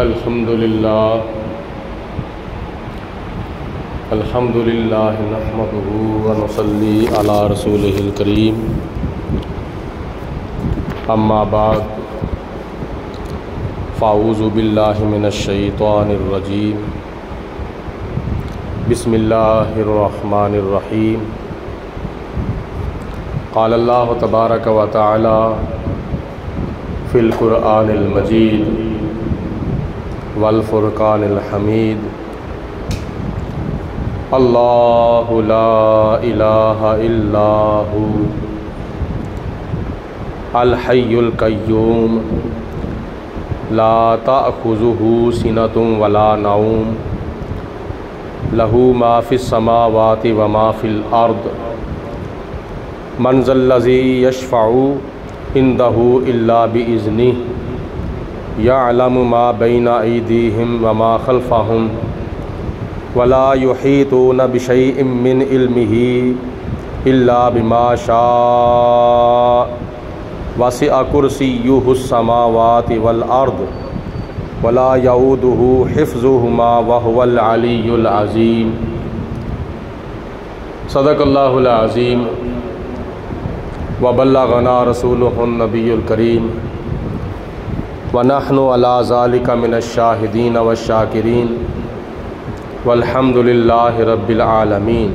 الحمدللہ نحمدہ ونصلی علی رسولہ الکریم اما بعد فاعوذ باللہ من الشیطان الرجیم بسم اللہ الرحمن الرحیم قال اللہ تبارک و تعالی فی القرآن المجید والفرقان الحمید اللہ لا الہ الا ہو الحی القیوم لا تأخذہ سنۃ ولا نوم لہ ما فی السماوات وما فی الارض من ذا الذی یشفع عندہ الا بإذنہ یعلم ما بین ایدیہم وما خلفہم ولا یحیطون بشیء من علمہ الا بما شاء وسع کرسیہ السماوات والارض ولا یؤودہ حفظہما وہو العلی العظیم صدق اللہ العظیم وبلغنا رسولہ النبی الکریم ونحن علی ذلک من الشاہدین والشاکرین والحمد للہ رب العالمین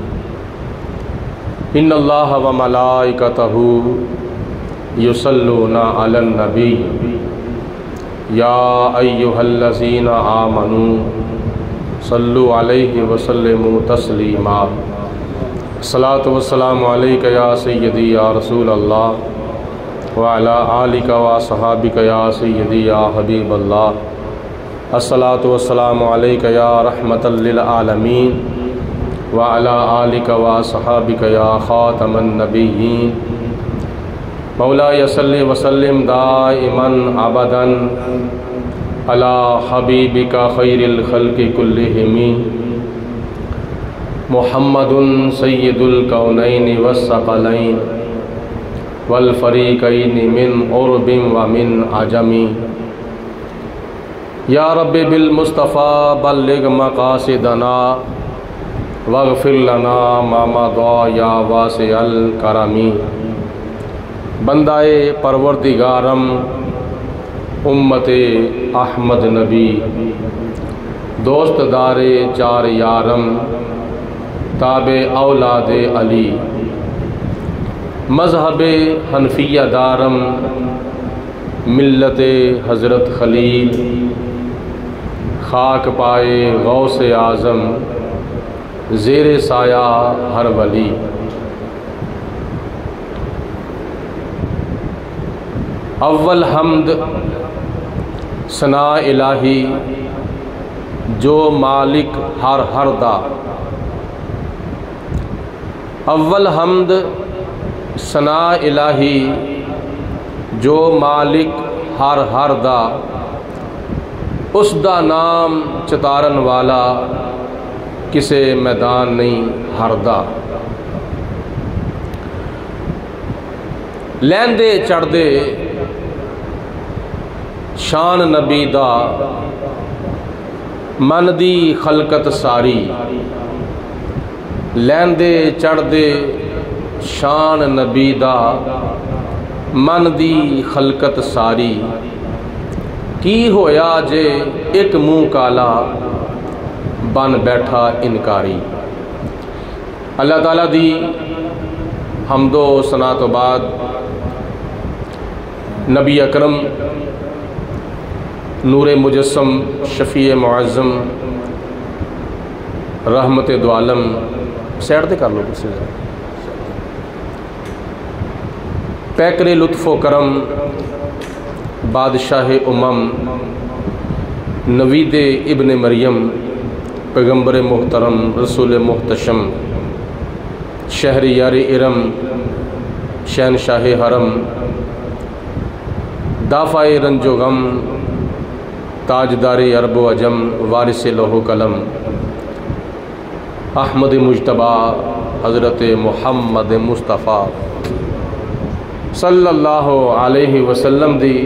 ان اللہ وملائکتہ یصلون علی النبی یا ایہا الذین آمنوا صلوا علیہ وسلموا تسلیما الصلاۃ والسلام علیک یا سیدی یا رسول اللہ وعلی آلک وصحابک یا سیدی یا حبیب اللہ الصلاۃ والسلام علیک یا رحمۃ للعالمین وعلی آلک وصحابک یا خاتم النبیین مولاي صل وسلم دائما ابدا على حبيبك خير الخلق كلهم محمد سيد الكونين والثقلين والفريقين من عرب ومن عجم يا رب بالمصطفى بلغ مقاصدنا واغفر لنا ما مضى يا واسع الكرم بندہ پروردگارم امت احمد نبی دوست دار چار یارم تابع اولاد علی مذہب حنفیہ دارم ملت حضرت خلیل خاک پائے غوث اعظم زیر سایہ ہر ولی اول حمد ثناء الہی جو مالک ہر دا اول حمد ثناء الہی جو مالک ہر دا اس دا نام چتارن والا کسے میدان نہیں ہر دا لیندے چڑھ دے شان نبی دا من دی خلقت ساری لیندے چڑھ دے شان نبی دا من دی خلقت ساری کی ہویا جے ایک منہ کالا بن بیٹھا انکاری اللہ تعالیٰ دی حمد و ثنا تو بعد نبی اکرم نور مجسم شفیع معظم رحمت دو عالم سیٹ دے کر لو کسی پیکر لطف و کرم بادشاہ امم نوید ابن مریم پیغمبر محترم رسول محتشم شہریار ارم شہنشاہ حرم دافع رنج و غم تاجدار عرب و عجم وارث لوح و قلم احمد مجتبیٰ حضرت محمد مصطفیٰ صلی اللہ علیہ وسلم دی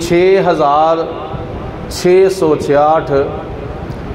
6666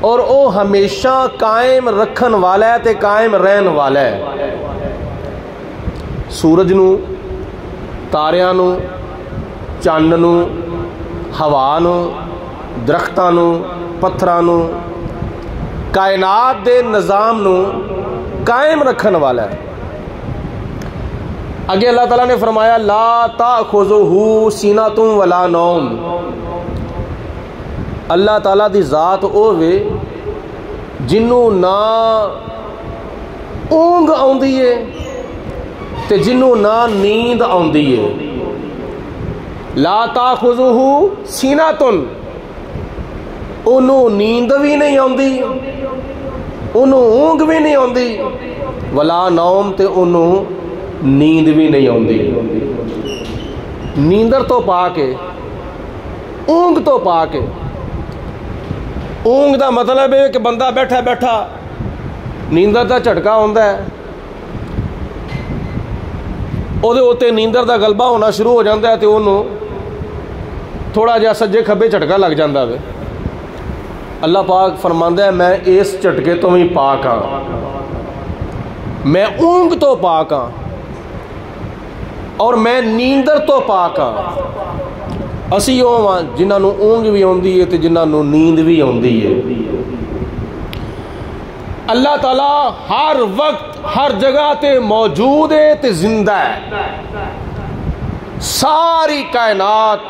اور وہ ہمیشہ قائم رکھن والا ہے تے قائم رہن والا ہے. سورج نو، تاریاں نو، چند نو، ہوا نو، درختاں نو، پتھراں نو، کائنات دے نظام نو قائم رکھن والا ہے. اگے اللہ تعالیٰ نے فرمایا لا تأخذہ سینۃ ولا نوم. اللہ تعالیٰ دی ذات ہووے جنوں نہ اونگ آندی ہے تے جنوں نہ نیند آندی ہے. لا تأخذہ سینۃ، انہوں نیند بھی نہیں آندی، انہوں اونگ بھی نہیں آندی، ولا نوم تے انہوں نیند بھی نہیں آندی. نیندر تو پا کے، اونگ تو پا کے. اونگ دا مطلب ہے کہ بندہ بیٹھا بیٹھا نیندر دا جھٹکا ہوندا ہے، او دے اوتے نیندر دا غلبہ ہونا شروع ہو جاتا ہے تے انہوں تھوڑا جہا سجے کھبے جھٹکا لگ جاتا ہے. اللہ پاک فرماندا ہے میں اس جھٹکے تو بھی پاک ہاں، میں اونگ تو پاک ہاں، اور میں نیندر تو پاک ہاں. اسی وہ ہاں جنہاں نوں اونگ بھی آندی ہے تے جنہاں نوں نیند بھی آندی ہے. اللہ تعالیٰ ہر وقت ہر جگہ تے موجود ہے تے زندہ ہے. ساری کائنات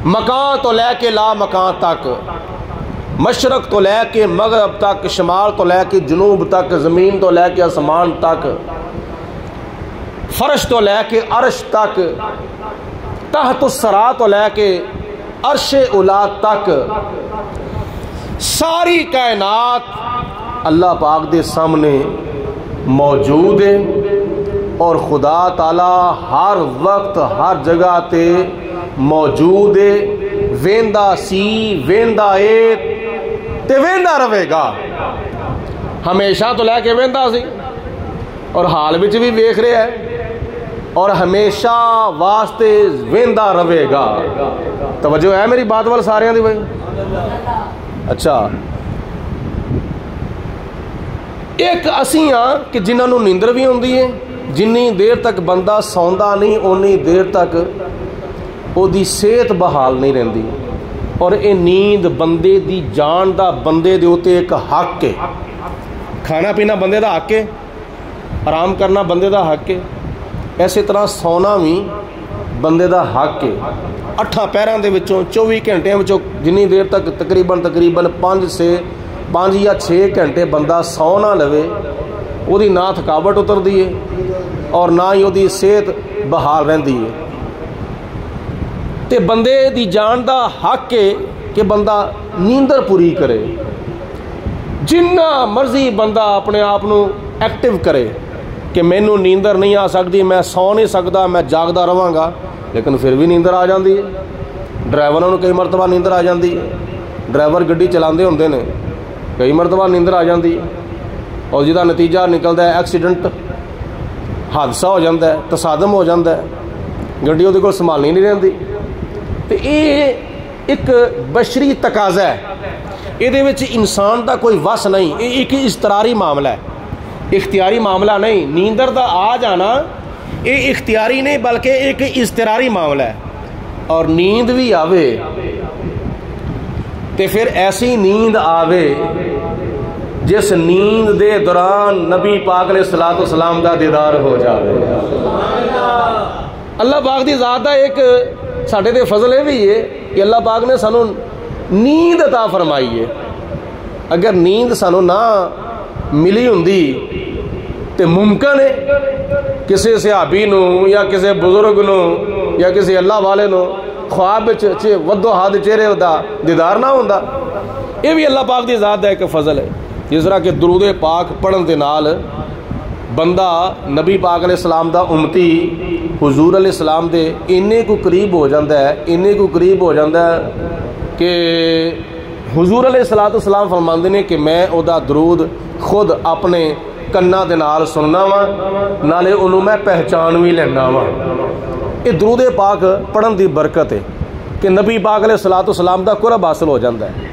مکان تو لے کے لا مکان تک، مشرق تو لے کے مغرب تک، شمال تو لے کے جنوب تک، زمین تو لے کے آسمان تک، فرش تو لے کے عرش تک، تحت الثری تو لے کے عرش اولا تک، ساری کائنات اللہ پاک دے سامنے موجود ہے. اور خدا تعالی ہر وقت ہر جگہ تے موجود ہے. ویندا سی، ویندا اے تے ویندا رہے گا. ہمیشہ تو لے کے ویندا سی اور حال وچ بھی ویکھ رہا ہے اور ہمیشہ واسطے ویندا رہے گا. توجہ ہے میری بات وال ساریاں دی بھائی؟ اچھا، ایک اسی ہاں کہ جنہاں نوں نیندر بھی ہوندی ہے. جنی دیر تک بندہ سوندا نہیں اونی دیر تک او دی صحت بحال نہیں رہندی. اور اے نیند بندے دی جان دا بندے دے اوتے ایک حق ہے. کھانا پینا بندے دا حق ہے، آرام کرنا بندے دا حق ہے. اسی طرح سونا بھی بندے دا حق ہے. 8 پہراں دے وچوں 24 گھنٹے وچوں جنی دیر تک تقریباً 5 یا 6 گھنٹے بندہ سو نہ لوے، وہ دی نہ تھکاوٹ اتردی ہے اور نہ ہی وہ دی صحت بحال رہندی ہے. تے بندے دی جان دا حق ہے کہ بندہ نیندر پوری کرے. جنہ مرضی بندہ اپنے آپ نو ایکٹیو کرے کہ مینوں نیندر نہیں آ سکتی، میں سو نہیں سکتا، میں جاگدا رہاں گا، لیکن پھر بھی نیندر آ جاندی ہے. ڈرائیوراں نوں کئی مرتبہ نیندر آ جاندی ہے. ڈرائیور گڈی چلاندے ہوندے نے، کئی مرتبہ نیندر آ جاندی ہے اور جہاں نتیجہ نکلتا ہے ایکسیڈنٹ، حادثہ ہو جاتا ہے، تصادم ہو جاتا ہے، گڈی وہ سنبھالنی نہیں رہتی. تو یہ ایک بشری تقاضا ہے، یہ انسان دا کوئی وس نہیں. یہ ایک اضطراری معاملہ ہے، اختیاری معاملہ نہیں. نیندر دا آ جانا یہ اختیاری نہیں بلکہ ایک اضطراری معاملہ ہے. اور نیند بھی آوے تے پھر ایسی نیند آوے جس نیند دے دوران نبی پاک علیہ الصلوۃ والسلام دا دیدار ہو جاوے. اللہ پاک دی ذات دا ایک ساڈے تے فضل یہ بھی ہے کہ اللہ پاک نے سانو نیند عطا فرمائی ہے. اگر نیند سانو نہ ملی ہوندی تے ممکن ہے کسی صحابی نو یا کسی بزرگ نو یا کسی اللہ والے نو خواب ودو ہاتھ چہرے دا دیدار نہ ہوندا. یہ بھی اللہ پاک دی ذات دا ایک فضل ہے. جس طرح کہ درود پاک پڑھن دے نال بندہ نبی پاک علیہ السلام دا امتی حضور علیہ السلام دے اننے کو قریب ہو جاندہ ہے، اننے کو قریب ہو جاندہ ہے کہ حضور علیہ السلام فرماندے نے کہ میں او دا درود خود اپنے کنا دے نال سننا وا، نالے انہوں میں پہچان بھی لینا وا. یہ درود پاک پڑھن دی برکت ہے کہ نبی پاک علیہ السلام دا قرب حاصل ہو جاندہ ہے.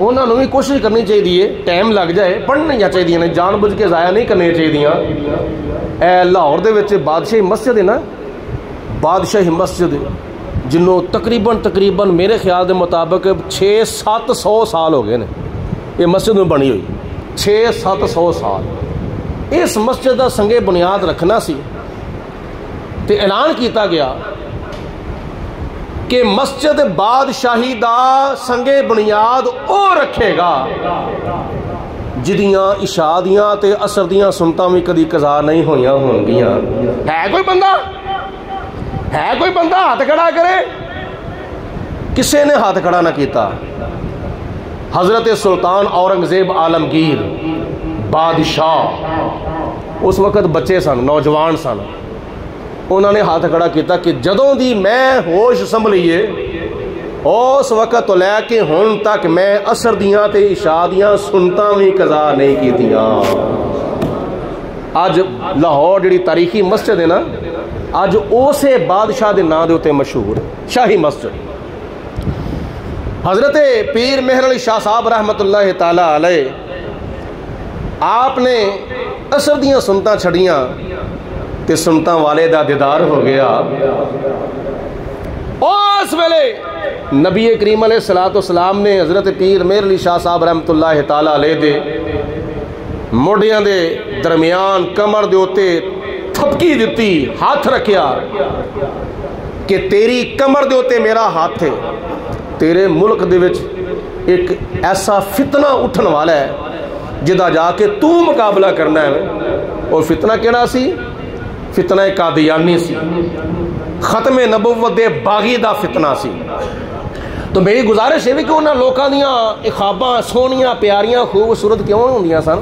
انہوں نے بھی کوشش کرنی چاہیے، ٹائم لگ جائے پڑھنیاں چاہیے نے، جان بوجھ کے ضائع نہیں کرنی چاہیے۔ اے لاہور دے وچ بادشاہی مسجد ہے نا، بادشاہی مسجد جنوں تقریباً میرے خیال دے مطابق 600-700 سال ہو گئے نے یہ مسجد میں بنی ہوئی، 600-700 سال۔ اس مسجد دا سنگے بنیاد رکھنا سی تے اعلان کیتا گیا کہ مسجد بادشاہی دا سنگے بنیاد او رکھے گا جدیاں عشاء دیاں تے عصر دیاں سنتاں بھی کدی قضا نہیں ہویاں ہونگیاں۔ ہے کوئی بندہ ہاتھ کھڑا کرے؟ کسے نے ہاتھ کھڑا نہ کیتا۔ حضرت سلطان اورنگزیب عالمگیر بادشاہ اس وقت بچے سن، نوجوان سن، انہوں نے ہاتھ کھڑا کیتا کہ جدوں دی میں ہوش سنبھلیے اس وقت تو لے کے ہن تک میں عصر دیاں تے عشاء دیاں سنتاں بھی قضا نہیں کیتیاں۔ اج لاہور جڑی تاریخی مسجد ہے نا، اج اسے بادشاہ دے نام دے اوتے مشہور شاہی مسجد۔ حضرت پیر مہر علی شاہ صاحب رحمت اللہ تعالی علیہ آپ نے عصر دیاں سنتاں چھڑیاں تے سنتاں والے دا دیدار ہو گیا۔ اس ویلے نبی کریم علیہ السلام نے حضرت پیر مہر علی شاہ صاحب رحمت اللہ تعالی علیہ دے موڈیاں دے درمیان کمر دے اوتے تھپکی دیتی، ہاتھ رکھیا کہ تیری کمر دے اوتے میرا ہاتھ ہے، تیرے ملک دے وچ ایک ایسا فتنہ اٹھن والا ہے جدا جا کے تو مقابلہ کرنا ہے۔ اور فتنہ کہنا سی؟ فتنہ قادیانی سی، ختم نبوت دے باغی دا فتنہ سی۔ تو میری گزارش ہے کہ انہاں لوکاں دیاں خواباں سونیاں پیاریاں خوبصورت کیوں ہوندیاں سن؟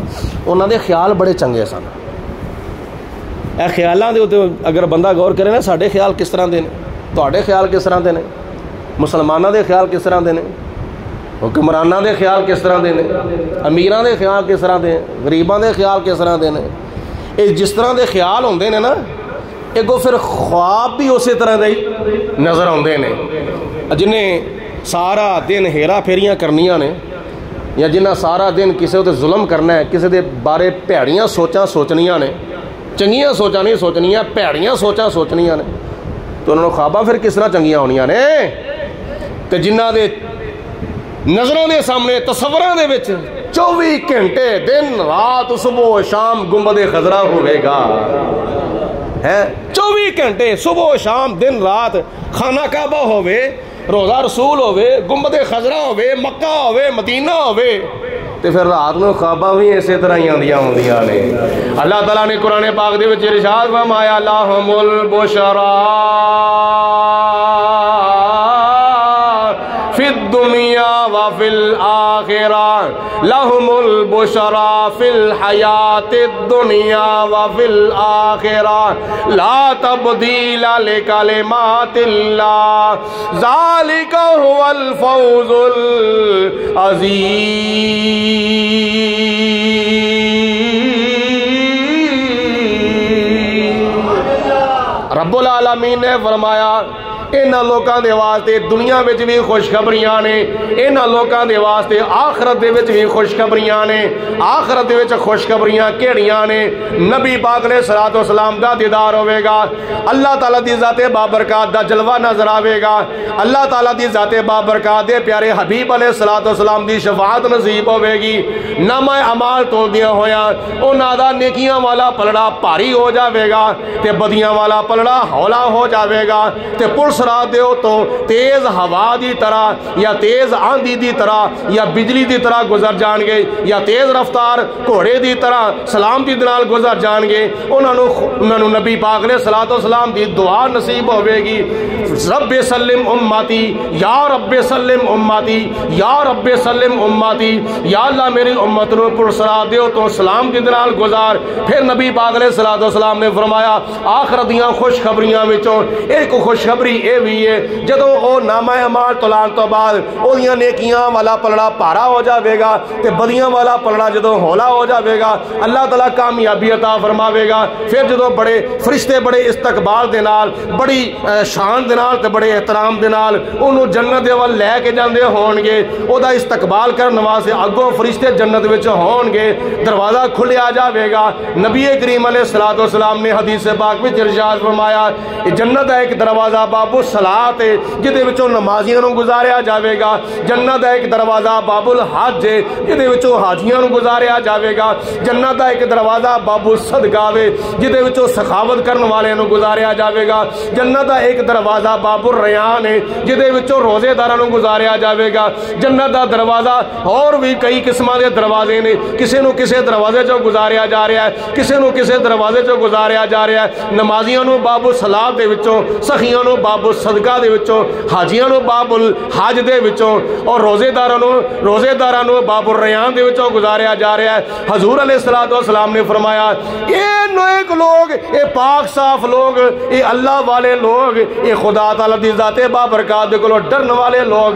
انہاں دے خیال بڑے چنگے سن۔ اے خیالاں دے اوتے اگر بندہ غور کرے نا، ساڈے خیال کس طرح دے نے، تہاڈے خیال کس طرح دے نے، مسلماناں دے خیال کس طرح دے نے، حکمراناں دے خیال کس طرح دے نے، امیراں دے خیال کس طرح دے، غریباں دے خیال کس طرح دے نے، یہ جس طرح دے خیال ہوندے نے نا، ایک پھر خواب بھی اسی طرح دے نظر آندے نے۔ جنہیں سارا دن ہیرا پھیریاں کرنیاں نے، یا جنہیں سارا دن کسی تے ظلم کرنا ہے، کسی دے بارے بھیڑیاں سوچاں سوچنیاں نے، چنگیاں سوچاں نہیں سوچنیاں، بھیڑیاں سوچاں سوچنیاں نے، تو انہوں نے خواباں پھر کس طرح چنگیاں ہونیاں نے؟ تو جنہ دے نظروں دے سامنے تصوراں دے وچ 24 گھنٹے دن رات صبح و شام گنبد خضرا ہوئے گا، 24 گھنٹے صبح و شام دن رات خانہ کعبہ ہوئے، روزہ رسول ہوئے، گنبد خضرا ہوئے، مکہ ہوئے، مدینہ ہوئے، تو پھر رات میں خواباں بھی اسی طرح ہی آندیاں ہوندیاں نے۔ اللہ تعالیٰ نے قرآن پاک دے وچ ارشاد فرمایا لَهُمُ الْبُشْرَىٰ فِي الدُّنْيَا وَفِي الْآخِرَةِ لَهُمُ الْبُشْرَىٰ فِي الْحَيَاةِ الدُّنْيَا وَفِي الْآخِرَةِ لَا تَبْدِيلَ لِكَلِمَاتِ اللَّهِ ذَلِكَ هُوَ الْفَوْزُ الْعَظِيمُ۔ رب العالمین نے فرمایا انہاں لوکاں دے واسطے دنیا وچ بھی خوشخبریاں نے، انہاں لوکاں دے واسطے آخرت دے وچ بھی خوشخبریاں نے۔ آخرت دے وچ خوشخبریاں کیڑیاں نے؟ نبی پاک علیہ الصلوۃ والسلام دا دیدار ہوے گا، اللہ تعالیٰ دی ذات بابرکات دا جلوہ نظر آوے گا، اللہ تعالیٰ دی ذات بابرکات دے پیارے حبیب علیہ الصلوۃ والسلام دی شفاعت نصیب ہوے گی۔ نامہ اعمال تول دیاں ہویاں انہاں دا نیکیاں والا پلڑا بھاری ہو جاوے گا تے بدیاں والا پلڑا ہولا ہو جاوے گا، تے پلس رات دیو تو تیز ہوا دی طرح یا تیز آندھی دی طرح یا بجلی دی طرح گزر جان گے، یا تیز رفتار گھوڑے دی طرح سلامتی دنال گزر جان گے۔ انہوں نے نبی پاک علیہ الصلوۃ والسلام دی دعا نصیب ہوے گی، رب سلم امتی، یا رب سلم امتی، یا رب سلم امتی، یا اللہ میری امت نو پرسرا دیو تو سلامتی دنال گزار۔ پھر نبی پاک علیہ الصلوۃ والسلام نے فرمایا آخرت دیاں خوشخبریاں وچوں ایک خوشخبری یہ بھی ہے جدوں او نامہ اعمال تولان تو بعد اودیاں نیکیاں والا پلڑا پارا ہو جاوے گا تے بدیاں والا پلڑا جدوں ہولا ہو جاوے گا اللہ تعالیٰ کامیابی عطا فرماوے گا. پھر جدوں بڑے فرشتے بڑے استقبال دے نال بڑی شان دے نال تے بڑے احترام دے نال انہوں جنت دے ول لے کے جاندے ہون گے او دا استقبال کرن واسطے اگوں فرشتے جنت وچ ہون گے دروازہ کھلیا جاوے گا. نبی کریم علیہ الصلوۃ والسلام نے حدیث پاک وچ ارشاد فرمایا جنت دا ایک دروازہ باب الصلاۃ ہے جدے وچوں نمازیاں نوں گزاریا جاوے گا. جنت دا ایک دروازہ باب الحج ہے جدے وچوں حاجیاں نوں گزاریا جاوے گا. جنت دا ایک دروازہ باب الصدقہ ہے جدے وچوں سخاوت کرن والے نوں گزاریا جاوے گا. جنت دا ایک دروازہ باب الریان ہے جدے وچوں روزے داراں نوں گزاریا جاوے گا. جنت دا دروازہ اور بھی کئی قسماں دے دروازے نے کسے نوں کسے دروازے چوں گزاریا جا رہا ہے کسے نوں کسے دروازے چوں گزاریا جا رہا ہے. نمازیاں نوں باب الصلاۃ دے وچوں سخیاں نوں باب الصدقہ دے وچوں حاجیاں نوں باب الحج دے وچوں اور روزے داراں نوں باب الریان دے وچوں گزاریا جا رہا ہے. حضور علیہ الصلوۃ والسلام نے فرمایا اے نیک لوگ اے پاک صاف لوگ اے اللہ والے لوگ اے خدا تعالی دی ذات بابرکات دے کولوں ڈرن والے لوگ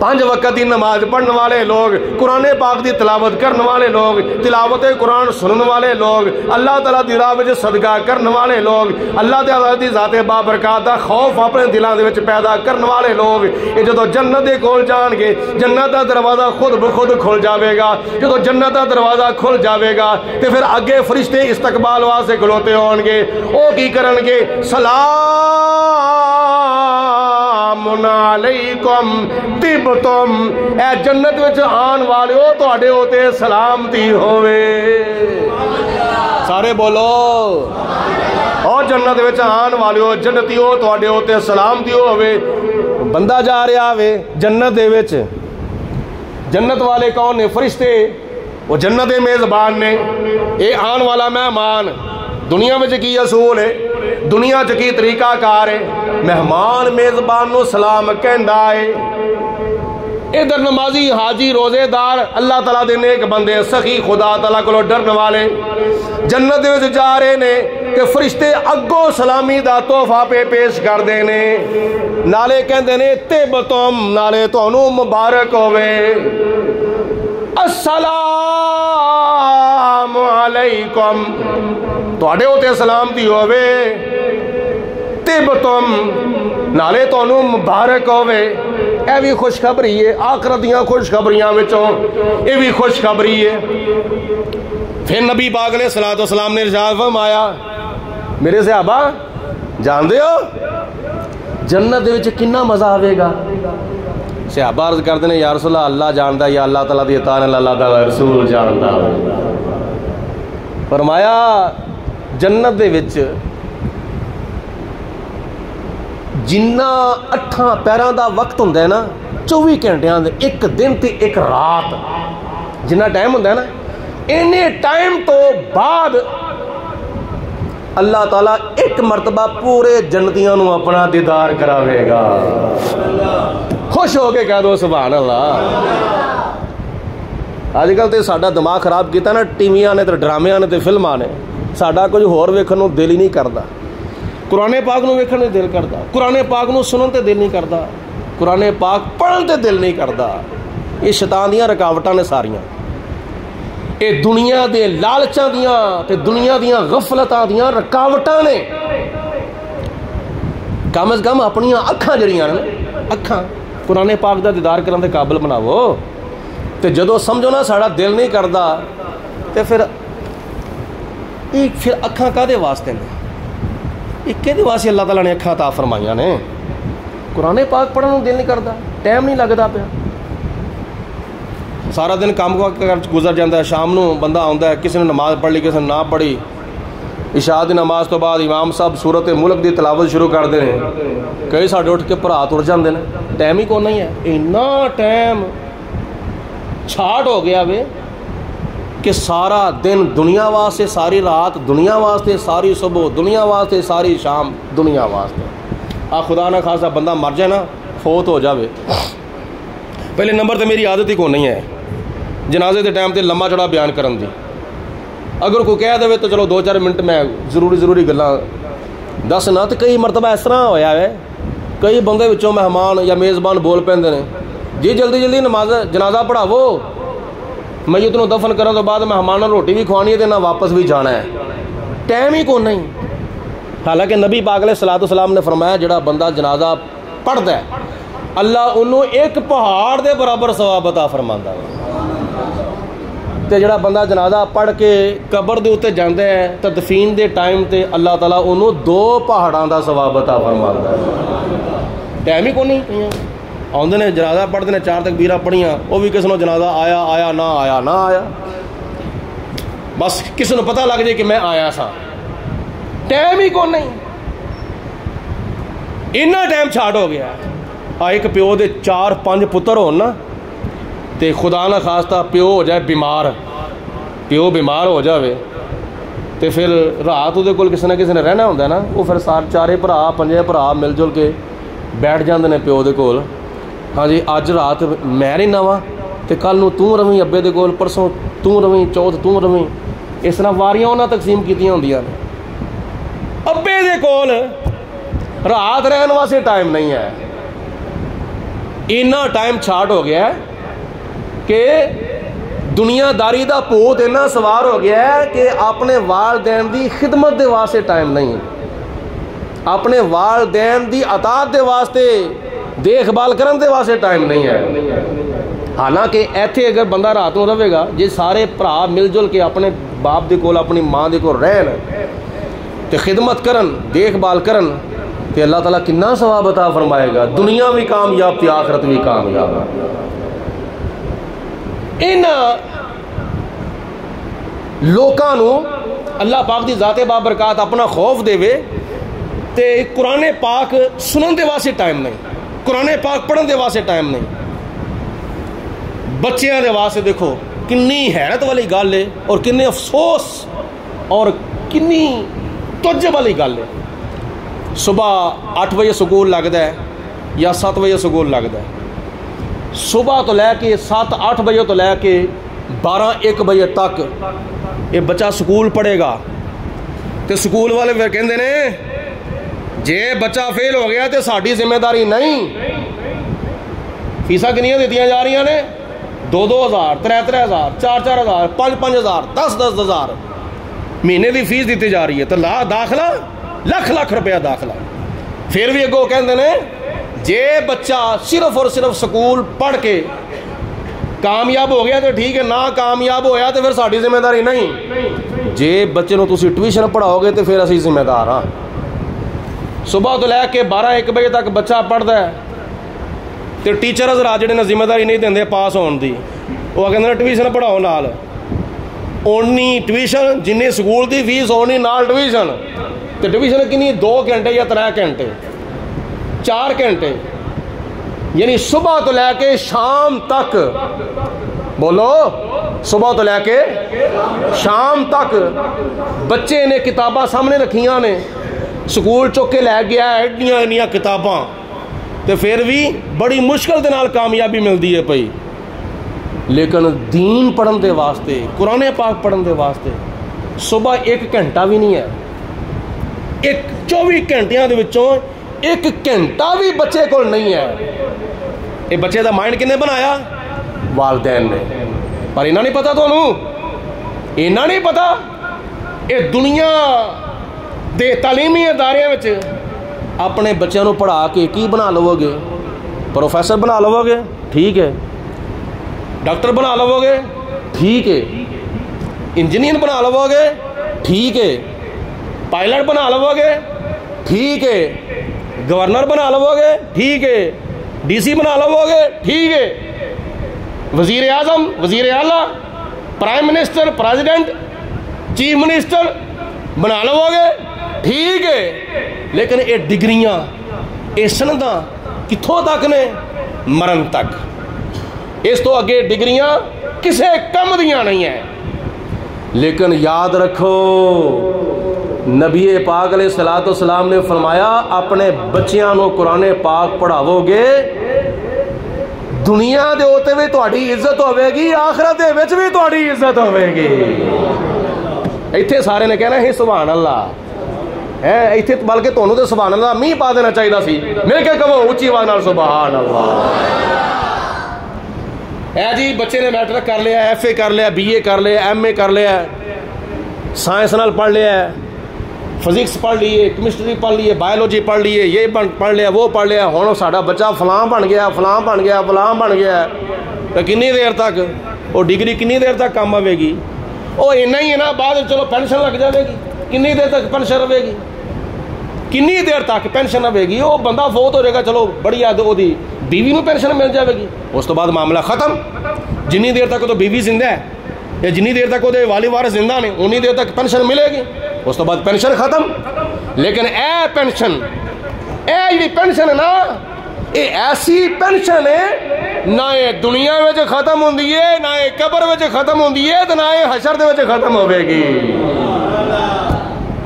5 وقت کی نماز پڑھنے والے لوگ قرآن پاک دی تلاوت کرنے والے لوگ تلاوت قرآن سننے والے لوگ اللہ تعالیٰ دی راہ وچ صدقہ کرنے والے لوگ اللہ تعالیٰ دی ذات بابرکات دا خوف اپنے دلاں دے وچ پیدا کرنے والے لوگ یہ جدو جنت دے کول جان گے جنت دا دروازہ خود بخود کھل جاوے گا. جدو جنت دا دروازہ کھل جاوے گا تے پھر اگے فرشتے استقبال واسطے کھلوتے ہون گے. او کی کرن گے سلام علیکم طبتم اے جنت وچ آن والے ہو تواڈے اوتے سلامتی ہووے. سارے بولو اور جنت وچ آن والے ہو جنتی ہو تواڈے اوتے سلامتی ہووے. بندہ جا رہا وے جنت دے وچ جنت والے کون نے فرشتے وہ جنت دے میزبان نے. اے آن والا مہمان دنیا میں کی اصول ہے دنیا چ کی طریقہ کار ہے مہمان میزبان نو سلام کہندا ہے. ادھر نمازی حاجی روزے دار اللہ تعالیٰ دے نیک بندے سخی خدا تعالیٰ کو ڈرن والے جنت دے وچ جا رہے نے کہ فرشتے اگوں سلامی دا تحفہ پہ پیش کر دے نے نالے کہندے نے طبتم نالے تانوں مبارک ہوے السلام علیکم تواڈے اوتے سلامتی ہوے طبتم نالے تانوں مبارک ہوے. اے بھی خوشخبری ہے آخرت دیاں خوشخبریاں وچوں اے بھی خوشخبری ہے. پھر نبی پاک علیہ الصلوۃ والسلام نے ارشاد فرمایا میرے صحابہ جاندے ہو جنت دے وچ کنا مزہ آوے گا. صحابہ عرض کردے نے یا رسول اللہ جاندا یا اللہ تعالیٰ دی اطاعت اللہ تعالیٰ رسول جاندا. فرمایا جنت دے وچ جنہ 8 پیراں دا وقت ہوندا ہے نا 24 گھنٹیاں دے ایک دن تے ایک رات جنہ ٹائم ہوندا ہے نا اینے ٹائم تو بعد اللہ تعالیٰ ایک مرتبہ پورے جنتیاں نو اپنا دیدار کراوے گا. خوش ہو کے کہہ دو سبحان اللہ. آج کل تے ساڈا دماغ خراب کیتا نا ٹیویاں نے تے ڈرامیاں نے تے فلماں نے ساڈا کچھ ہور ویکھن نو دل ہی نہیں کردا. قرآن پاک نو ویکھن تے دل کردا قرآن پاک نو سنن تے دل نہیں کردا قرآن پاک پڑھن تے دل نہیں کردا. یہ شیطان دیاں رکاوٹاں نے ساریاں اے دنیا دے لالچاں دیاں تے دنیا دیاں غفلتاں دیاں رکاوٹاں نے. کم از کم اپنی اکھاں جڑیاں نے اکھاں قرآن پاک دا دیدار کرن دے قابل بناو. تے جدو سمجھو نا ساڑا دل نہیں کردا تے پھر اکھاں کدے واسطے نے ایک واسطے اللہ تعالیٰ نے اکھاں عطا فرمائیاں نے. قرآن پاک پڑھن نوں دل نہیں کردا ٹائم نہیں لگدا پیا سارا دن کام گزر جاتا ہے. شام نو بندہ آتا ہے کسی نے نماز پڑھ لی کسی نے نہ پڑھی عشاء دی نماز تو بعد امام صاحب سورت ملک دی تلاوت شروع کر دے ہیں کئی ساڈے اٹھ کے بھرا تر جاندے نے ٹائم ہی کون نہیں ہے. اینا ٹائم چھاٹ ہو گیا وے کہ سارا دن دنیا واسطے ساری رات دنیا واسطے ساری صبح دنیا واسطے ساری شام دنیا واسطے. خدا نہ خاصا بندہ مر جائے نا فوت ہو جاوے پہلے نمبر تے میری عادت ہی کون نہیں ہے جنازے دے ٹائم تے لمبا چڑا بیان کرن دی. اگر کوئی کہہ دے تو چلو 2-4 منٹ میں ضروری گلاں دس نہ. تو کئی مرتبہ اس طرح ہویا ہے کئی بندے وچوں مہمان یا میزبان بول پیندے نے جی جلدی جلدی نماز جنازہ پڑھاو، میت نو دفن کرنے تو بعد مہمانوں روٹی بھی کھوانی ہے تے نہ واپس بھی جانا ہے، ٹائم ہی کون نہیں۔ حالانکہ نبی پاک علیہ الصلوۃ والسلام نے فرمایا جڑا بندہ جنازہ پڑھدا ہے اللہ انہوں ایک پہاڑ دے برابر ثواب عطا فرماندا ہے، تے جڑا بندہ جنازہ پڑھ کے قبر دے اوتے جاندا ہے تدفین دے ٹائم تے اللہ تعالیٰ انہوں 2 پہاڑاں دا ثواب عطا فرماندا ہے۔ ٹائم ہی کون نہیں، آندے نے جنازہ پڑھتے ہیں 4 تکبیراں پڑھیاں، وہ بھی کسی نے جنازہ آیا آیا نہ آیا نہ آیا، بس کسی نے پتہ لگ جائے کہ میں آیا سا، ٹائم ہی کون نہیں، اتنا ٹائم چھاٹ ہو گیا۔ ایک پیو دے 4-5 پتر ہون نا تے خدا نہ خواستہ پیو ہو جائے بیمار، پیو بیمار ہو جاوے تے پھر رات وہ کول کسی نہ کسی نے رہنا ہوتا ہے نا، وہ پھر 4 بھرا 5 بھرا مل جل کے بیٹھ جاندے نے پیو دے کول، ہاں جی اج رات میں رہنا وا تے کل نو تو رویں ابے دے کول، پرسوں تو رویں، چوتھ تو رویں، اس طرح واریاں انہاں تقسیم کیتیاں ہوندیاں نے۔ ابے دے کول رات رہن واسطے ٹائم نہیں ہے، اتنا ٹائم چھاٹ ہو گیا ہے کہ دنیا داری دا پوت اتنا سوار ہو گیا ہے کہ اپنے والدین دی خدمت دے واسطے ٹائم نہیں، اپنے والدین دی اطاعت دے واسطے دیکھ بھال کرن دے واسطے ٹائم نہیں ہے۔ حالانکہ ایتھے اگر بندہ رات نو رہے گا جی سارے بھرا مل جل کے اپنے باپ دے کول اپنی ماں دے کول رہن تے خدمت کرن دیکھ بھال کرن تے اللہ تعالیٰ کتنا ثواب عطا فرمائے گا، دنیا بھی کامیاب تے آخرت بھی کامیاب۔ ان لوکاں نو اللہ پاک دی ذات بابرکات اپنا خوف دے وے تے قرآن پاک سنن دے واسطے ٹائم نہیں، قرآن پاک پڑھن دے واسطے ٹائم نہیں۔ بچیاں دے واسطے دیکھو کنی حیرت والی گل ہے اور کنے افسوس اور کنی توجہ والی گل ہے۔ صبح 8 بجے سکول لگتا ہے یا 7 بجے سکول لگتا ہے، صبح تو لے کے 7-8 بجے تو لے کے 12-1 بجے تک یہ بچہ سکول پڑھے گا تو سکول والے پھر کہندے نے جے بچہ فیل ہو گیا تو ساڈی ذمہ داری نہیں۔ فیساں کنیاں دیتیاں جا رہی نے 2-2 ہزار 3-3 ہزار 4-4 ہزار 5-5 ہزار 10-10 ہزار مہینے دی فیس دیتی جا رہی ہے، تو داخلہ لکھ روپیہ داخلہ۔ پھر بھی اگوں کہندے نے جے بچہ صرف اور صرف سکول پڑھ کے کامیاب ہو گیا تو ٹھیک ہے، نہ کامیاب ہویا تو پھر ساڈی ذمہ داری نہیں۔ جے بچے نو تسی ٹیوشن پڑھاؤ گے تو پھر اسی ذمہ دار ہاں۔ صبح تو لے کے 12-1 بجے تک بچہ پڑھتا ہے تو ٹیچر حضرات جڑے نے ذمہ داری نہیں دیندے پاس ہون دی، وہ کہندے نے ٹیوشن پڑھاؤ نال، اونی ٹیوشن جنی سکول دی فیس ہونی نال ٹیوشن، تو ٹیوشن کنی 2 گھنٹے یا 3 گھنٹے 4 گھنٹے، یعنی صبح تو لے کے شام تک، بولو صبح تو لے کے شام تک بچے نے کتاباں سامنے رکھیاں نے، سکول چک کے لے گیا ایڈیاں کتاباں، تو پھر بھی بڑی مشکل دے نال کامیابی ملتی ہے پئی۔ لیکن دین پڑھن دے واسطے قرآن پاک پڑھن دے واسطے صبح 1 گھنٹہ بھی نہیں ہے، 24 گھنٹیاں دے وچوں 1 گھنٹہ بھی بچے کو نہیں ہے۔ یہ بچے دا مائنڈ کنے بنایا؟ والدین نے۔ پر انہاں نہیں پتا تانوں، انہاں نہیں پتا یہ دنیا دے تعلیمی اداریاں وچ اپنے بچوں نو پڑھا کے کی بنا لو گے؟ پروفیسر بنا لو گے، ٹھیک ہے، ڈاکٹر بنا لو گے، ٹھیک ہے، انجینئر بنا لو گے، ٹھیک ہے، پائلٹ بنا لو گے، ٹھیک ہے، گورنر بنا لو گے، ٹھیک ہے، ڈی سی بنا لو گے، ٹھیک ہے، وزیر اعظم، وزیر اعلیٰ، prime minister, president, chief minister بنا لو گے، ٹھیک ہے، لیکن یہ ڈگریاں یہ سنداں کتھوں تک نے؟ مرن تک۔ اس تو اگے ڈگریاں کسے کم دیاں نہیں ہیں۔ لیکن یاد رکھو نبی پاک علیہ الصلوۃ والسلام نے فرمایا اپنے بچیاں نو قرآن پاک پڑھاو گے دنیا دے اوتے بھی تہاڈی عزت ہوے گی، آخرت دے وچ بھی تہاڈی عزت ہوے گی۔ ایتھے سارے نے کہنا ہے سبحان اللہ، ہے ਇੱਥੇ ਬਲਕਿ ਤੁਹਾਨੂੰ ਤੇ ਸੁਭਾਨ ਅੱਲਾਹ ਮੀਂਹ ਪਾ ਦੇਣਾ ਚਾਹੀਦਾ ਸੀ। ਮਿਲ ਕੇ ਕਹੋ ਉੱਚੀ ਆਵਾਜ਼ ਨਾਲ ਸੁਭਾਨ ਅੱਲਾਹ। ਹੈ ਜੀ ਬੱਚੇ ਨੇ ਮੈਟ੍ਰਿਕ ਕਰ ਲਿਆ, FA ਕਰ ਲਿਆ, BA ਕਰ ਲਿਆ, MA ਕਰ ਲਿਆ, ਸਾਇੰਸ ਨਾਲ ਪੜ੍ਹ ਲਿਆ, ਫਿਜ਼ਿਕਸ ਪੜ੍ਹ ਲਈਏ, ਕੈਮਿਸਟਰੀ ਪੜ੍ਹ ਲਈਏ, ਬਾਇਓਲੋਜੀ ਪੜ੍ਹ ਲਈਏ, ਇਹ ਪੜ੍ਹ ਲਿਆ, ਉਹ ਪੜ੍ਹ ਲਿਆ, ਹੁਣ ਸਾਡਾ ਬੱਚਾ ਫਲਾਂ ਬਣ ਗਿਆ, ਫਲਾਂ ਬਣ ਗਿਆ, ਫਲਾਂ ਬਣ ਗਿਆ। ਤਾਂ ਕਿੰਨੀ ਦੇਰ ਤੱਕ ਉਹ ਡਿਗਰੀ ਕਿੰਨੀ ਦੇਰ ਤੱਕ ਕੰਮ ਆਵੇਗੀ? ਉਹ ਇੰਨਾ ਹੀ ਹੈ ਨਾ, ਬਾਅਦ ਚਲੋ ਪੈਨਸ਼ਨ ਲੱਗ ਜਾਵੇਗੀ। ਕਿੰਨੀ ਦੇਰ ਤੱਕ ਪੈਨਸ਼ਨ ਰਵੇਗੀ? ਕਿੰਨੀ ਦੇਰ ਤੱਕ ਪੈਨਸ਼ਨ ਆਵੇਗੀ? ਉਹ ਬੰਦਾ ਫੌਤ ਹੋ ਜਾਏਗਾ, ਚਲੋ ਬੜੀਆ ਉਹਦੀ بیوی ਨੂੰ ਪੈਨਸ਼ਨ ਮਿਲ ਜਾਵੇਗੀ, ਉਸ ਤੋਂ ਬਾਅਦ ਮਾਮਲਾ ਖਤਮ। ਜਿੰਨੀ ਦੇਰ ਤੱਕ ਉਹ بیوی ਜ਼ਿੰਦਾ ਹੈ ਜਾਂ ਜਿੰਨੀ ਦੇਰ ਤੱਕ ਉਹਦੇ ਵਾਲੀ ਵਾਰਿਸ ਜ਼ਿੰਦਾ ਨੇ ਉਨੀ ਦੇਰ ਤੱਕ ਪੈਨਸ਼ਨ ਮਿਲੇਗੀ, ਉਸ ਤੋਂ ਬਾਅਦ ਪੈਨਸ਼ਨ ਖਤਮ। ਲੇਕਿਨ ਇਹ ਪੈਨਸ਼ਨ, ਇਹ ਜਿਹੜੀ ਪੈਨਸ਼ਨ ਹੈ ਨਾ, ਇਹ ਐਸੀ ਪੈਨਸ਼ਨ ਹੈ ਨਾ ਇਹ ਦੁਨੀਆ ਵਿੱਚ ਖਤਮ ਹੁੰਦੀ ਹੈ, ਨਾ ਇਹ ਕਬਰ ਵਿੱਚ ਖਤਮ ਹੁੰਦੀ ਹੈ, ਤੇ ਨਾ ਇਹ ਹਸ਼ਰ ਦੇ ਵਿੱਚ ਖਤਮ ਹੋਵੇਗੀ।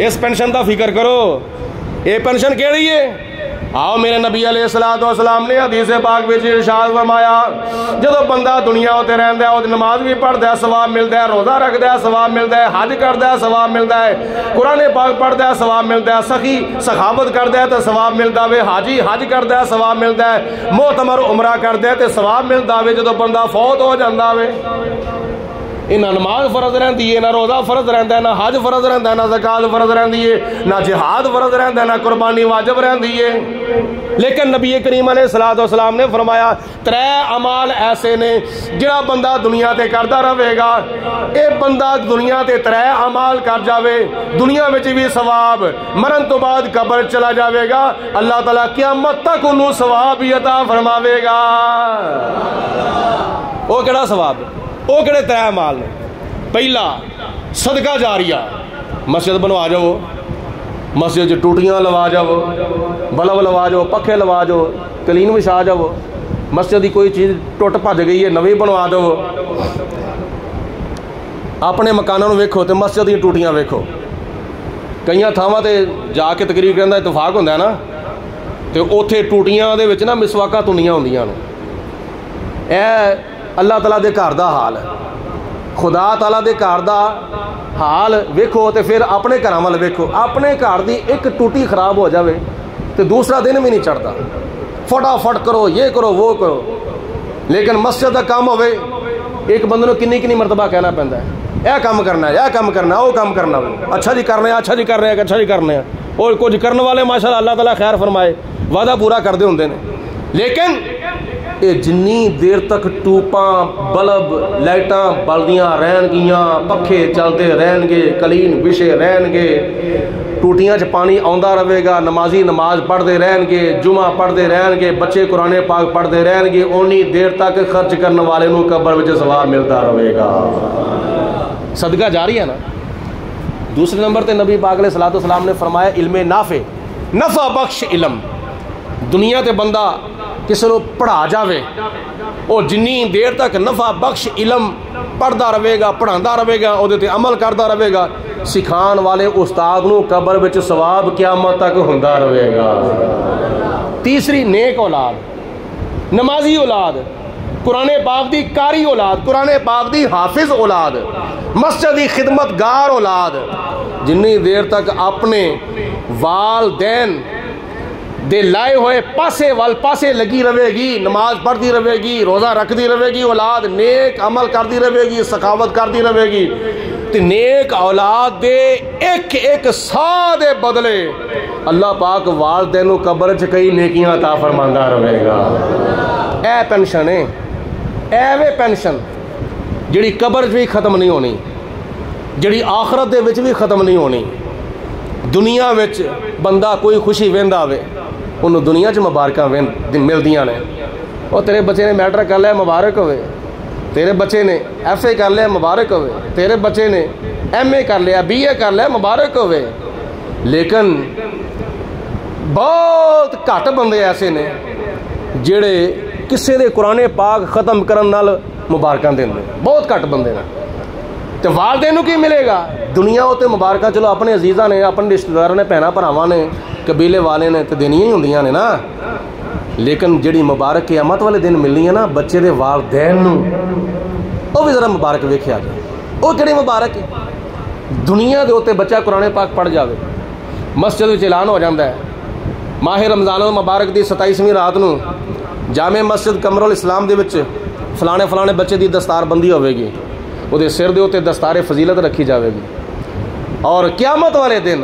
ਇਸ ਪੈਨਸ਼ਨ ਦਾ ਫਿਕਰ ਕਰੋ। ਇਹ ਪੈਨਸ਼ਨ ਕਿਹੜੀ ਹੈ? آؤ میرے نبی علیہ السلام نے حدیث پاک وچ ارشاد فرمایا جدو بندہ دنیا تے رہندا ہے، او نماز بھی پڑھدا ہے ثواب ملدا ہے، روزہ رکھدا ہے ثواب ملدا ہے، حج کردا ہے ثواب ملدا ہے، قرآن پاک پڑھدا ہے ثواب ملدا ہے، سخی سخاوت کردا ہے تے ثواب ملدا ہے، حاجی حج کردا ہے ثواب ملدا ہے، معتمر عمرہ کردا ہے تے ثواب ملدا ہے۔ جدو بندہ فوت ہو جاندا ہے، نہ نماز فرض رہندی ہے، نہ روزہ فرض رہندا ہے، نہ حج فرض رہندا ہے، نہ زکات فرض رہندی ہے، نہ جہاد فرض رہندا ہے، نہ قربانی واجب رہندی ہے۔ لیکن نبی کریم علیہ السلام نے فرمایا ترے اعمال ایسے نے جڑا بندہ دنیا تے کردا رہے گا، اے بندہ دنیا تے ترے اعمال کر جاوے، دنیا وچ بھی ثواب، مرن تو بعد قبر چلا جاوے گا، اللہ تعالیٰ قیامت تک انہوں ثواب ہی عطا فرماوے گا۔ وہ کیڑا ثواب؟ وہ کہڑے ترے اعمال نے؟ پہلا صدقہ جاریہ، مسجد بنوا جاؤ، مسجد ٹوٹیاں لوا جاؤ، بلب لوا جاؤ، پکھے لوا جاؤ، کلین وچھا جاؤ، مسجد کی کوئی چیز ٹوٹ بھج گئی ہے نویں بنوا دو۔ اپنے مکانوں ویکھو تے مسجد کی ٹوٹیاں ویکھو، کئی تھاواں تے جا کے تقریر کرن دا اتفاق ہوندا ہے نا، تے اوتھے ٹوٹیاں دے وچ نا مسواکاں تنیاں ہوندیاں نے۔ اے اللہ تعالیٰ دے گھر دا حال ہے، خدا تعالیٰ دے گھر دا حال ویکھو تے پھر اپنے گھراں ول ویکھو۔ اپنے گھر دی ایک ٹوٹی خراب ہو جاوے تے دوسرا دن بھی نہیں چڑھتا، فٹافٹ کرو، یہ کرو، وہ کرو۔ لیکن مسجد دا کام ہوئے، ایک بندے نوں کنی مرتبہ کہنا پیندا ہے اے کام کرنا ہے، اے کام کرنا ہے، وہ کام کرنا ہے، اچھا جی کرنے ہیں، اچھا جی کرنے ہیں، اچھا جی کرنے ہیں۔ اور کچھ کرنے والے ماشاءاللہ اللہ تعالیٰ خیر فرمائے وعدہ پورا کردے ہوندے نے، لیکن یہ جنی دیر تک ٹوپاں بلب لائٹاں بلدیاں رہن گیاں، پکھے چلتے رہن گے، کلین بچھے رہن گے، ٹوٹیاں چ پانی آندا رہے گا، نمازی نماز پڑھتے رہن گے، جمعہ پڑھتے رہن گے، بچے قرآن پاک پڑھتے رہن گے، اونی دیر تک خرچ کرنے والے نوں قبر وچ ثواب ملتا رہے گا۔ صدقہ جاری ہے نا۔ دوسرے نمبر تے نبی پاک علیہ السلام نے فرمایا علم نافع، نفع بخش علم۔ دنیا تے بندہ کسی کو پڑھا جاوے، وہ جنی دیر تک نفع بخش علم پڑھتا رہے گا، پڑھاتا رہے گا، وہ عمل کرتا رہے گا، سکھان والے استاد نو قبر وچ ثواب قیامت تک ہوندا رہے گا۔ تیسری نیک اولاد، نمازی اولاد، قرآن پاک دی کاری اولاد، قرآن پاک دی حافظ اولاد، مسجد دی خدمت گار اولاد، جنی دیر تک اپنے والدین دے لائے ہوئے پاسے وال پاسے لگی رہے گی، نماز پڑھتی رہے گی، روزہ رکھتی رہے گی، اولاد نیک عمل کرتی رہے گی، سخاوت کرتی رہے گی، تے نیک اولاد دے ایک ایک سا دے بدلے اللہ پاک والدین نوں قبر چ کئی نیکیاں عطا فرماندا رہے گا۔ اے پینشن ہے، ایویں پینشن جڑی قبر بھی ختم نہیں ہونی، جڑی آخرت دے وچ بھی ختم نہیں ہونی۔ دنیا وچ بندہ کوئی خوشی ویندا ہوے، انہوں دنیا چ مبارکاں ملدیاں نے، اور تیرے بچے نے میٹرک کر لیا مبارک ہوئے، تیرے بچے نے FA کر لیا مبارک ہوئے، تیرے بچے نے MA کر لیا BA کر لیا مبارک ہوئے۔ لیکن بہت گھٹ بندے ایسے نے جڑے کسے دے قرآن پاک ختم کرن نال مبارکاں دیندے، بہت گھٹ بندے نے۔ تو والدین نوں کی ملے گا؟ دنیا ہوتے مبارکاں چلو اپنے عزیزاں نے، اپنے رشتہ داراں نے، بھیناں بھراواں نے، قبیلے والے نے تے دینیاں ہی ہوندیاں نے نا، لیکن جڑی مبارک قیامت والے دن ملنی ہے نا بچے دے والدین نوں، وہ بھی ذرا مبارک ویکھیا جائے۔ وہ کہڑی مبارک ہے؟ دنیا دے اوتے بچہ قرآن پاک پڑھ جاوے، مسجد وچ اعلان ہو جاتا ہے ماہ رمضان المبارک دی 27ویں رات نو جامع مسجد قمر الاسلام دے وچ فلانے فلانے بچے دی دستار بندی ہوئے گی، وہ دے سر دے اوتے دستار فضیلت رکھی جاوے گی، اور قیامت والے دن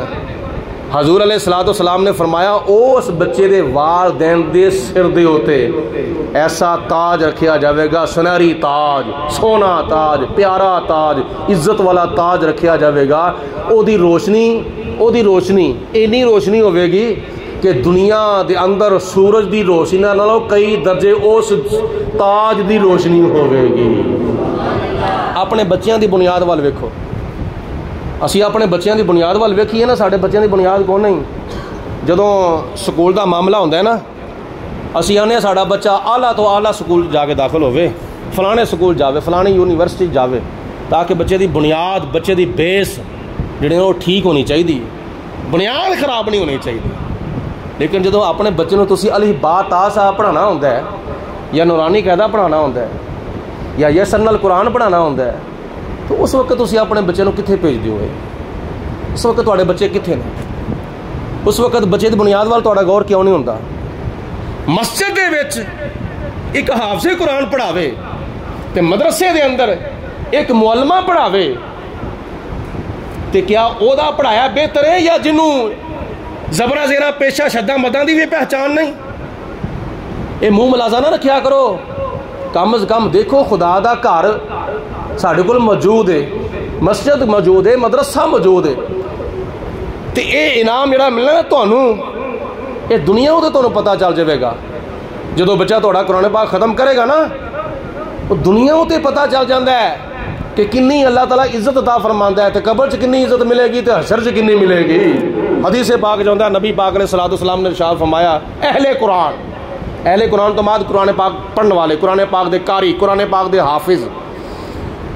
حضور علیہ الصلوۃ والسلام نے فرمایا اس بچے دے والدین دے سر دے اوتے ایسا تاج رکھیا جاوے گا، سنہری تاج، سونا تاج، پیارا تاج، عزت والا تاج رکھیا جاوے گا۔ او دی روشنی اینی روشنی ہوئے گی کہ دنیا دے اندر سورج دی روشنی نالوں کئی درجے اس تاج دی روشنی ہوئے گی۔ اپنے بچیاں دی بنیاد وال ویکھو، اسی اپنے بچیاں دی بنیاد وال ویکھیے نا، ساڈے بچیاں دی بنیاد کون نہیں؟ جدوں سکول دا معاملہ ہوندا ہے نا، اسی آنے ساڈا بچہ اعلیٰ تو اعلیٰ سکول جا کے داخل ہوئے، فلانے سکول جاوے، فلانی یونیورسٹی جاوے، تاکہ بچے دی بنیاد، بچے دی بیس جڑے وہ ٹھیک ہونی چاہیے، بنیاد خراب نہیں ہونی چاہیے۔ لیکن جدوں اپنے بچے نو تسی الف با تا سا پڑھانا ہوندا ہے، یا نورانی قاعدہ پڑھانا ہوندا ہے، یا یسر نال قرآن پڑھانا ہوندا ہے، تو اس وقت تسی اپنے بچے نو کتھے بھیج دیو گے؟ اس وقت تواڈے بچے کتھے نے؟ اس وقت بچے دی بنیاد وال تواڈا غور کیوں نہیں ہوندا؟ مسجد دے وچ ایک حافظ قرآن پڑھاوے تے مدرسے دے اندر ایک معلمہ پڑھاوے تے کیا او دا پڑھایا بہتر ہے یا جنوں زبرہ زیرہ پیشہ شدہ مداں دی بھی پہچان نہیں؟ اے منہ ملازہ نہ رکھیا کرو، کم از کم دیکھو خدا دا گھر ساڈے کول موجود ہے، مسجد موجود ہے، مدرسہ موجود ہے، تے اے انعام جڑا ملنا ہے تانوں اے دنیا تے تانوں پتہ چل جاوے گا۔ جدوں بچہ تہاڈا قرآن پاک ختم کرے گا نا، وہ دنیا تے پتہ چل جاندا ہے کہ کنی اللہ تعالیٰ عزت عطا فرماندا ہے، تے قبر چ کنی عزت ملے گی تے حشر چ کنی ملے گی۔ حدیث پاک جو ہے نبی پاک علیہ الصلوۃ والسلام نے ارشاد فرمایا اہل قرآن تو بعد قرآن پاک پڑھن والے، قرآن پاک دے قاری، قرآن پاک دے حافظ،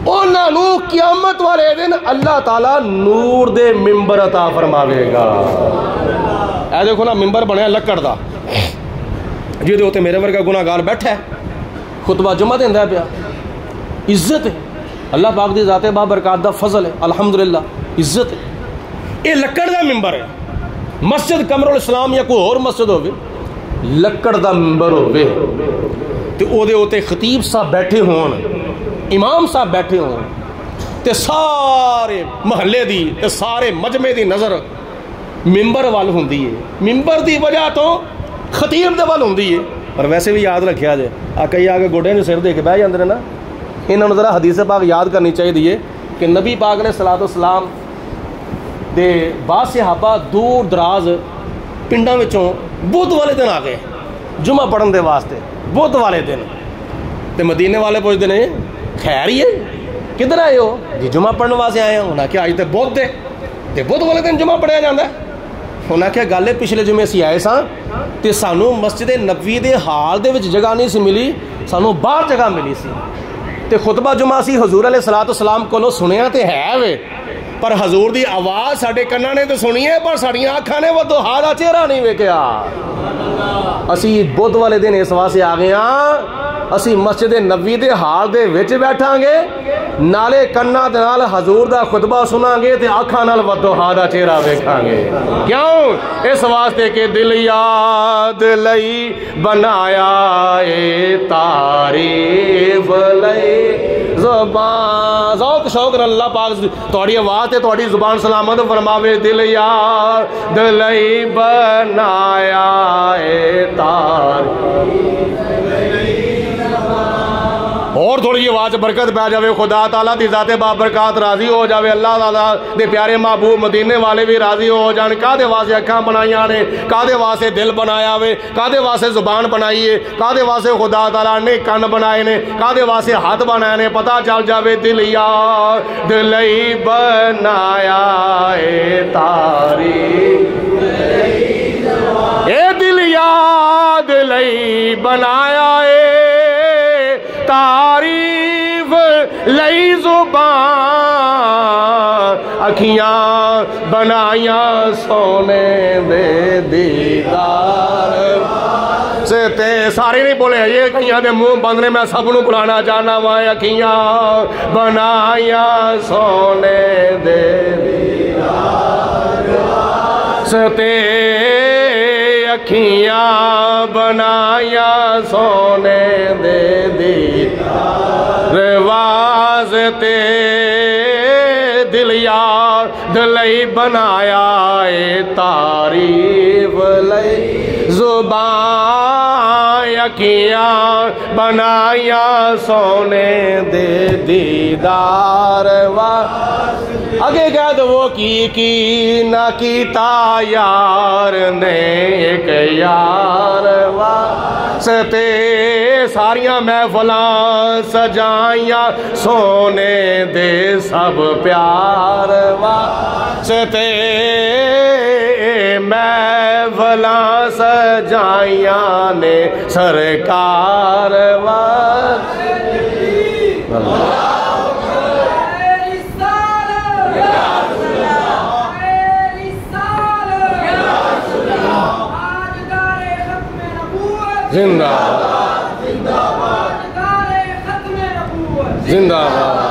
انہاں نو قیامت والے دن اللہ تعالیٰ نور دے ممبر عطا فرماوے گا۔ اے دیکھو نا ممبر بنیا لکڑ دا، جی دے ہوتے میرے ورگا گناہگار بیٹھا ہے، خطبہ جمعہ دیندا ہے پیا، عزت ہے، اللہ پاک دی ذات بابرکات دا فضل ہے، الحمدللہ عزت ہے۔ یہ لکڑ دا ممبر ہے، مسجد قمر الاسلام یا کوئی اور مسجد ہوگی، لکڑ دا ممبر ہوگی تے او دے اوتے خطیب صاحب بیٹھے ہون، امام صاحب بیٹھے ہون، تے سارے محلے دی تے سارے مجمع دی نظر ممبر وال ہوندی ہے، ممبر دی وجہ تو خطیب دے وال ہوندی ہے۔ پر ویسے بھی یاد رکھیا جائے کئی آگے گوڑے نے سر دے کے بہ جاندے نے نا، انہاں نوں ذرا حدیث پاک یاد کرنی چاہیے کہ نبی پاک علیہ الصلوۃ والسلام دے بعض صحابہ دور دراز پنڈاں وچوں بدھ والے دن آ گئے جمعہ پڑھن دے واسطے، بدھ والے دن، تے مدینے والے پوچھتے ہیں خیر ہی ہے کدھر آئے ہو؟ جی جمعہ پڑھنے واسطے آئے ہیں۔ انہاں کیا اج تے بدھ دے تے بدھ والے دن جمعہ پڑھیا جاندا ہے؟ انہاں کیا گل ہے پچھلے جمعے اسی آئے ساں تے سانو مسجد نبوی دے حال دے وچ جگہ نہیں سی ملی، سانو باہر جگہ ملی سی، تے خطبہ جمعہ سی حضور علیہ الصلوۃ والسلام کولوں سنیا تے ہے وے، پر حضور دی آواز ساڈے کناں نے تے سنی ہے، پر ساڈیاں اکھاں نے وضحا دا چہرہ نہیں ویکھیا۔ اسی بدھ والے دن اس واسطے آ گئے ہاں، اسی مسجد نبوی دے حال دے وچ بیٹھاں گے، نالے کناں دے نال حضور دا خطبہ سناں گے تے اکھاں نال وضحا دا چہرہ ویکھاں گے۔ کیوں؟ اس واسطے کہ دل یاد لئی بنایا اے تعریف لئی زبان، ذوق شوق اللہ پاک تہاڈی آواز تے تہاڈی زبان سلامت فرماوے، دل یاد لئی بنایا اے تعریف۔ اور تھوڑی جی آواز برکت پہ جاوے، خدا تعالیٰ دی ذات بابرکات راضی ہو جاوے، اللہ تعالیٰ دے پیارے محبوب مدینے والے بھی راضی ہو جان۔ کادے واسطے اکھاں بنائیاں نے، کادے واسطے دل بنایا وے، کادے واسطے زبان بنائی ہے، کادے واسطے خدا تعالیٰ نے کن بنائے نے، کادے واسطے ہاتھ بنائے نے، پتہ چل جاوے دل یاد لئی بنایا اے تعریف، اے دل یاد لئی بنایا اے تعریف لئی زبان، اکھیاں بنائیاں سونے دے دیدار سے تے سارے نہیں بولے یہ اکھیاں دے منہ بند نے، میں سب نو بلانا چاہنا وا، اکھیاں بنائیاں سونے دے دیدار ستے اکھیاں بنایا سونے دے دیدار واسطے دل یار دلئی بنایا اے تعریف لئی زبان اکھیاں بنایا سونے دے دیدار آگے گیا تو وہ کی نہ کیتا یار نے ایک یار واسطے ساریاں محفلاں سجائیاں سونے دے سب پیار واسطے محفلاں سجائیاں نے سرکار واسطے زندہ باد زندہ باد